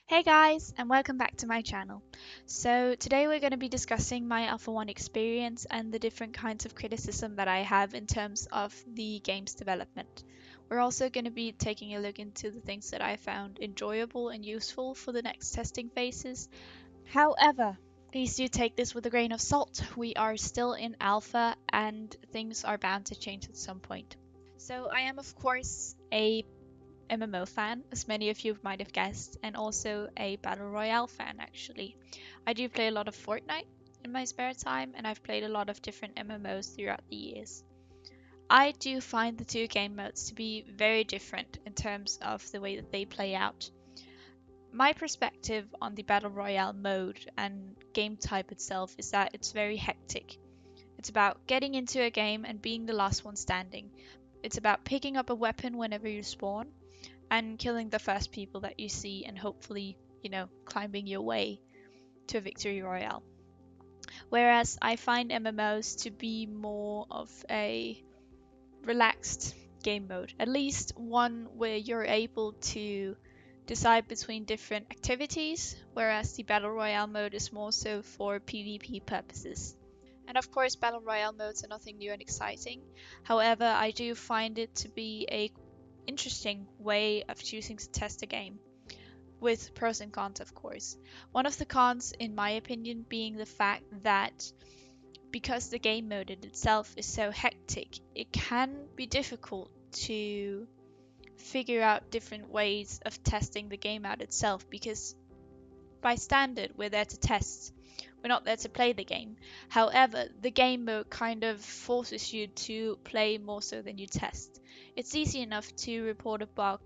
Hey guys, and welcome back to my channel. So today we're going to be discussing my Alpha 1 experience and the different kinds of criticism that I have in terms of the game's development. We're also going to be taking a look into the things that I found enjoyable and useful for the next testing phases. However, please do take this with a grain of salt. We are still in alpha and things are bound to change at some point. So I am of course a MMO fan, as many of you might have guessed, and also a Battle Royale fan actually. I do play a lot of Fortnite in my spare time, and I've played a lot of different MMOs throughout the years. I do find the two game modes to be very different in terms of the way that they play out. My perspective on the Battle Royale mode and game type itself is that it's very hectic. It's about getting into a game and being the last one standing. It's about picking up a weapon whenever you spawn and killing the first people that you see and hopefully, climbing your way to a victory royale. Whereas I find MMOs to be more of a relaxed game mode, at least one where you're able to decide between different activities, whereas the Battle Royale mode is more so for PvP purposes. And of course, Battle Royale modes are nothing new and exciting. However, I do find it to be a interesting way of choosing to test a game, with pros and cons, of course. One of the cons, in my opinion, being the fact that because the game mode in itself is so hectic, it can be difficult to figure out different ways of testing the game out itself because by standard we're there to test. We're not there to play the game. However, the game mode kind of forces you to play more so than you test. It's easy enough to report a bug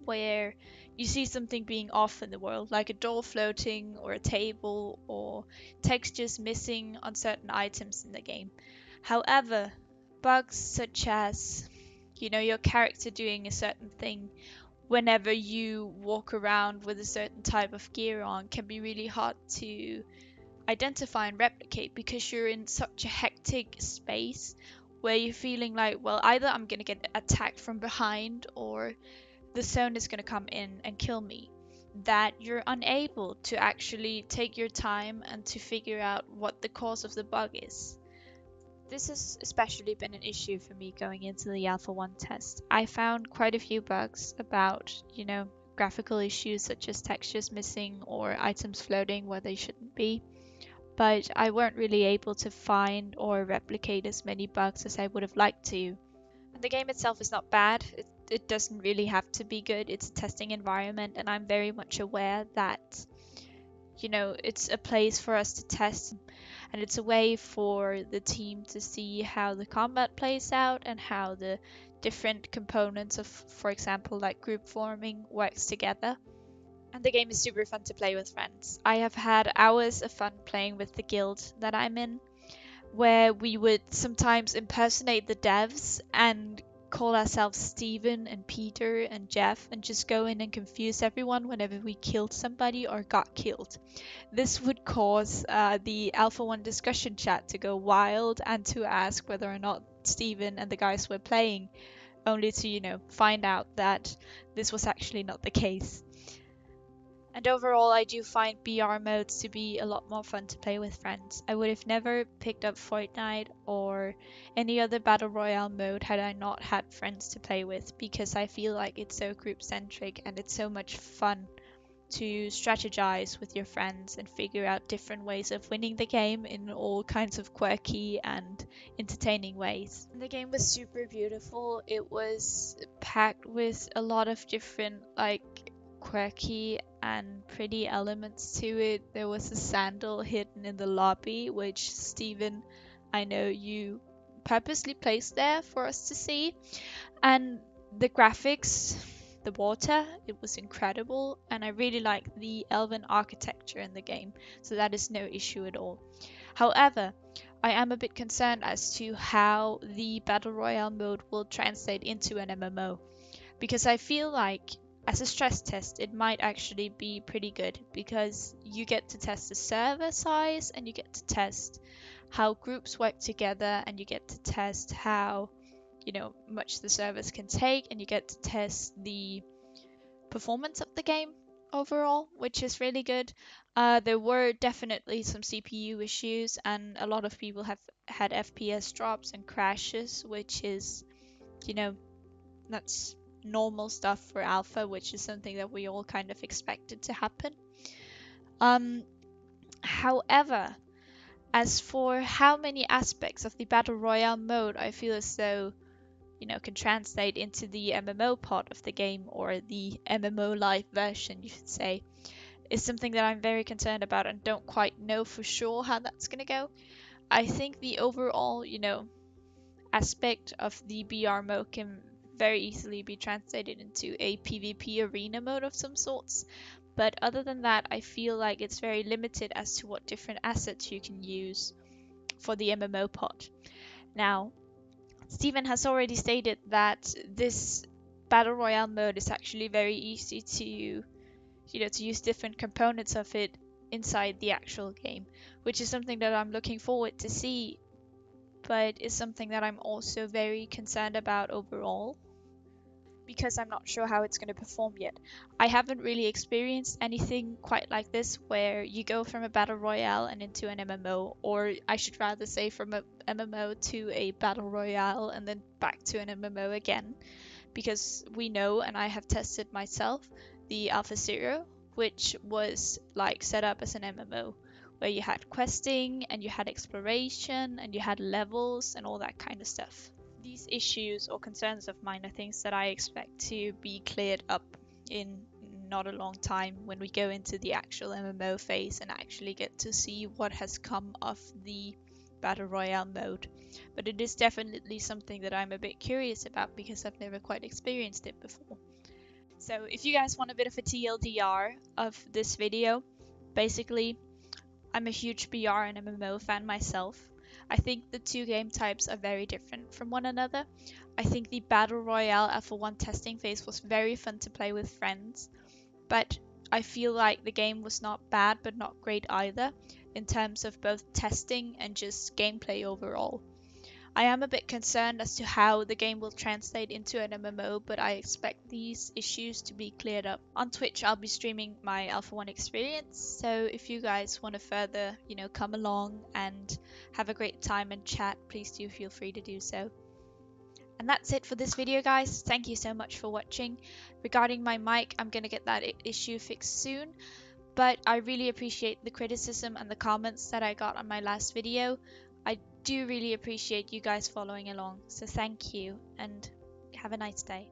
where you see something being off in the world, like a door floating or a table or textures missing on certain items in the game. However, bugs such as, your character doing a certain thing whenever you walk around with a certain type of gear on can be really hard to identify and replicate because you're in such a hectic space where you're feeling like, well, either I'm going to get attacked from behind or the zone is going to come in and kill me, that you're unable to actually take your time and to figure out what the cause of the bug is. This has especially been an issue for me going into the Alpha 1 test. I found quite a few bugs about, graphical issues such as textures missing or items floating where they shouldn't be, but I weren't really able to find or replicate as many bugs as I would have liked to. And the game itself is not bad. It doesn't really have to be good. It's a testing environment, and I'm very much aware that, it's a place for us to test, and it's a way for the team to see how the combat plays out and how the different components of, for example, like group forming works together. And the game is super fun to play with friends. I have had hours of fun playing with the guild that I'm in, where we would sometimes impersonate the devs and call ourselves Steven and Peter and Jeff and just go in and confuse everyone whenever we killed somebody or got killed. This would cause the Alpha 1 discussion chat to go wild and to ask whether or not Steven and the guys were playing, only to, find out that this was actually not the case. And overall, I do find BR modes to be a lot more fun to play with friends. I would have never picked up Fortnite or any other Battle Royale mode had I not had friends to play with, because I feel like it's so group centric and it's so much fun to strategize with your friends and figure out different ways of winning the game in all kinds of quirky and entertaining ways. And the game was super beautiful. It was packed with a lot of different, quirky and pretty elements to it. There was a sandal hidden in the lobby, which Steven, I know you purposely placed there for us to see. And the graphics, the water, it was incredible, and I really like the elven architecture in the game, so that is no issue at all. However, I am a bit concerned as to how the Battle Royale mode will translate into an MMO, because I feel like as a stress test, it might actually be pretty good because you get to test the server size and you get to test how groups work together and you get to test how, much the servers can take, and you get to test the performance of the game. overall, which is really good. There were definitely some CPU issues, and a lot of people have had FPS drops and crashes, which is, you know, that's normal stuff for alpha, which is something that we all kind of expected to happen. Um, However, as for how many aspects of the Battle Royale mode I feel as though, can translate into the MMO part of the game, or the MMO live version, you should say, is something that I'm very concerned about and don't quite know for sure how that's going to go. I think the overall, aspect of the BR mode can very easily be translated into a PvP arena mode of some sorts. But other than that, I feel like it's very limited as to what different assets you can use for the MMO part. Now, Steven has already stated that this Battle Royale mode is actually very easy to use different components of it inside the actual game, which is something that I'm looking forward to see, but is something that I'm also very concerned about overall, because I'm not sure how it's going to perform yet. I haven't really experienced anything quite like this, where you go from a battle royale and into an MMO, or I should rather say from a MMO to a battle royale and then back to an MMO again, because we know, and I have tested myself, the Alpha Zero, which was like set up as an MMO, where you had questing and you had exploration and you had levels and all that kind of stuff. These issues or concerns of mine are things that I expect to be cleared up in not a long time, when we go into the actual MMO phase and actually get to see what has come of the Battle Royale mode. But it is definitely something that I'm a bit curious about, because I've never quite experienced it before. So if you guys want a bit of a TLDR of this video, basically, I'm a huge BR and MMO fan myself. I think the two game types are very different from one another. I think the Battle Royale Alpha 1 testing phase was very fun to play with friends, but I feel like the game was not bad but not great either, in terms of both testing and just gameplay overall. I am a bit concerned as to how the game will translate into an MMO, but I expect these issues to be cleared up. On Twitch, I'll be streaming my Alpha 1 experience, so if you guys want to further, come along and have a great time and chat, please do feel free to do so. And that's it for this video, guys. Thank you so much for watching. Regarding my mic, I'm going to get that issue fixed soon, but I really appreciate the criticism and the comments that I got on my last video. I do really appreciate you guys following along, so thank you and have a nice day.